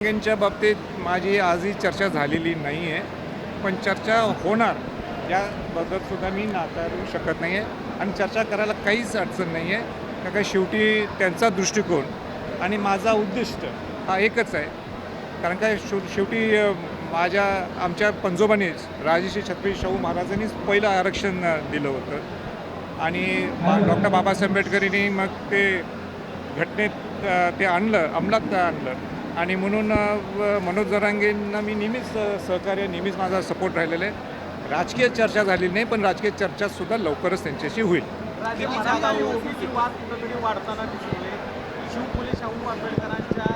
त्यांच्या बाबतीत माझी आजही चर्चा झालेली नाही आहे, पण चर्चा होणार याबद्दलसुद्धा मी नाकारू शकत नाही आहे आणि चर्चा करायला काहीच अडचण नाही आहे. कारण का शेवटी त्यांचा दृष्टिकोन आणि माझा उद्दिष्ट हा एकच आहे. कारण काय शेवटी आमच्या पंजोबांनीच राजर्षी छत्रपती शाहू महाराजांनीच पहिलं आरक्षण दिलं होतं आणि डॉक्टर बाबासाहेब आंबेडकरांनी मग ते घटनेत ते अंमलात आणलं आणि म्हणून मनोज जरांगेंना मी नेहमीच सहकार्य, नेहमीच माझा सपोर्ट राहिलेला आहे. राजकीय चर्चा झालेली नाही, पण राजकीय चर्चासुद्धा लवकरच त्यांच्याशी होईल. वाद कुठेतरी वाढताना दिसतोय. शिवफुले शाहू आंबेडकरांच्या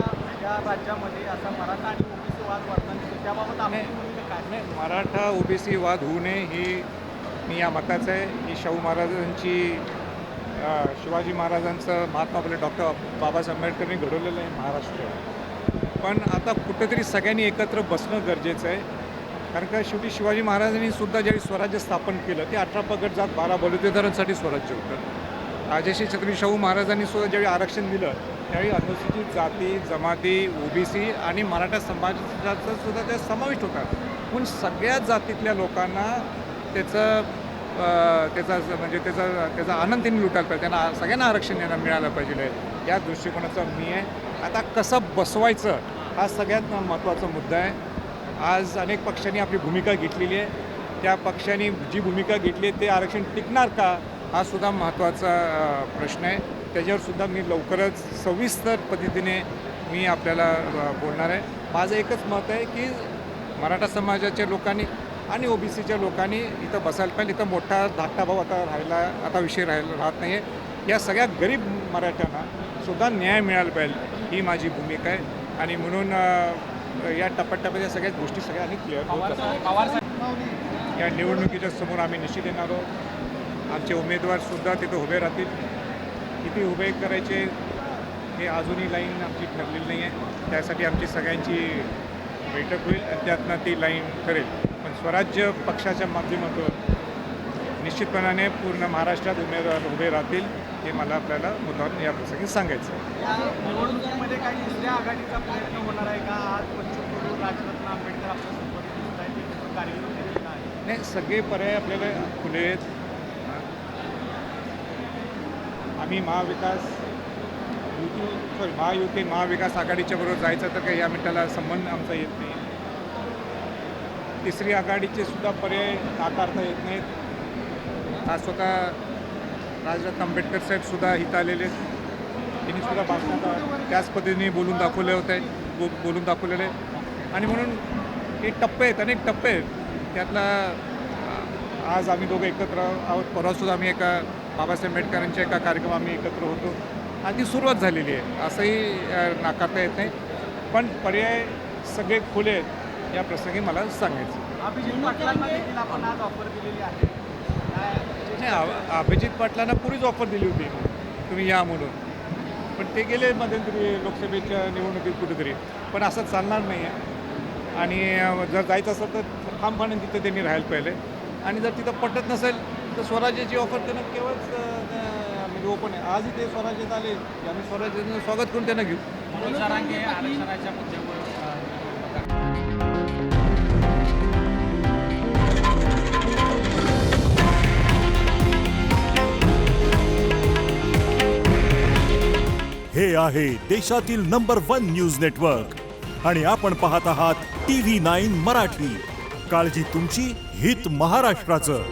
या राज्यामध्ये असा मराठा आणि ओबीसी वाद वाढताना दिसतो, त्याबाबत आपली भूमिका काय? मराठा ओबीसी वाद होऊ नये ही मी या मताचं आहे. ही शाहू महाराजांची शिवाजी महाराजांचं महात्मा फुले डॉक्टर बाबासाहेब आंबेडकरांनी घडवलेलं आहे महाराष्ट्र. पण आता कुठेतरी सगळ्यांनी एकत्र बसणं गरजेचं आहे. कारण का शेवटी शिवाजी महाराजांनी सुद्धा ज्यावेळी स्वराज्य स्थापन केलं ते 18 पगड जात 12 बलुतेदारांसाठी स्वराज्य होतं. राजर्षी छत्रपती शाहू महाराजांनी सुद्धा ज्यावेळी आरक्षण दिलं त्यावेळी अनुसूचित जाती, जमाती, ओबीसी आणि मराठा समाजाचा सुद्धा त्यात समाविष्ट होता. पण सगळ्याच जातीतल्या लोकांना त्याचा आनंद त्यांनी लुटायला पाहिजे. त्यांना सगळ्यांना आरक्षण मिळालं पाहिजे या दृष्टिकोनाचा मी आहे. आता कसं बसवायचं हा सगळ्यात महत्त्वाचा मुद्दा आहे. आज अनेक पक्षांनी आपली भूमिका घेतलेली आहे. त्या पक्षांनी जी भूमिका घेतली आहे ते आरक्षण टिकणार का हा सुद्धा महत्त्वाचा प्रश्न आहे. त्याच्यावरसुद्धा मी लवकरच सविस्तर पद्धतीने मी आपल्याला बोलणार आहे. माझं एकच मत आहे की मराठा समाजाच्या लोकांनी आणि ओबीसीच्या लोकांनी इथं बसायला पाहिजे. इथं मोठा धाकटा भाव आता विषय राहत नाही आहे. या सगळ्या गरीब मराठ्यांना सुद्धा न्याय मिळाला पाहिजे ही माझी भूमिका आहे आणि म्हणून या टप्प्याटप्प्यात सगळ्याच गोष्टी सगळ्यांनी क्लिअर होतात. या निवडणुकीच्या समोर आम्ही निश्चित येणार आहोत. आमचे उमेदवारसुद्धा तिथं उभे राहतील. किती उभे करायचे हे अजूनही लाईन आमची ठरलेली नाही आहे. त्यासाठी आमची सगळ्यांची बैठक होईल आणि त्यातनं ती लाईन ठरेल. पण स्वराज्य पक्षाच्या माध्यमातून निश्चितपणाने पूर्ण महाराष्ट्रात उमेदवार उभे राहतील हे मला आपल्याला मुद्दाम या प्रसंगी सांगायचं आहे. या निवडणुकीमध्ये काही दुसऱ्या आघाडीचा प्रयत्न होणार आहे का? आज पंचकुरू राजरत्न आंबेडकर आपल्या सोबत दिसत आहे, ते त्याचं कार्यक्रम केलेला आहे. नाही, सगळे पर्याय आपल्याला खुले आहेत. आम्ही महाविकास आघाडीच्या बरोबर जायचं तर काही या मिनिटाला संबंध आमचा येत नाही. तिसरी आघाडीचे सुद्धा पर्याय नाकारता येत नाहीत. आज स्वतः राजरत्न आंबेडकर साहेबसुद्धा इथं आलेले आहेत. त्यांनी सुद्धा भाषणात त्याच पद्धतीने बोलून दाखवलेलं आहे आणि म्हणून हे टप्पे आहेत, अनेक टप्पे आहेत. त्यातला आज आम्ही दोघं एकत्र आहोत. परवासुद्धा आम्ही एका बाबासाहेब आंबेडकरांच्या एका कार्यक्रम आम्ही एकत्र होतो आणि ती सुरुवात झालेली आहे. असंही नाकारता येत नाही. पण पर्याय सगळे खुले आहेत या प्रसंगी मला सांगायचं. अभिजित पाटलांना देखील आपण आज ऑफर दिलेली आहे. अभिजित पाटलांना पूर्वीच ऑफर दिली होती तुम्ही या म्हणून, पण ते गेले मध्यंतरी लोकसभेच्या निवडणुकीत कुठेतरी. पण असं चालणार नाही आहे आणि जर जायचं असेल तर ठामपणे तिथं त्यांनी राहायला पाहिजे आणि जर तिथं पटत नसेल तर स्वराज्याची ऑफर त्यांना केव्हाच म्हणजे ओपन आहे. आजही ते स्वराज्यात आले, आम्ही स्वराज्याचं स्वागत करून त्यांना घेऊ. आरक्षणाच्या मुद्द्यावर हे आहे देशातील नंबर 1 न्यूज नेटवर्क आणि आपण पाहत आहात TV9 मराठी. काळजी तुमची, हित महाराष्ट्राचं.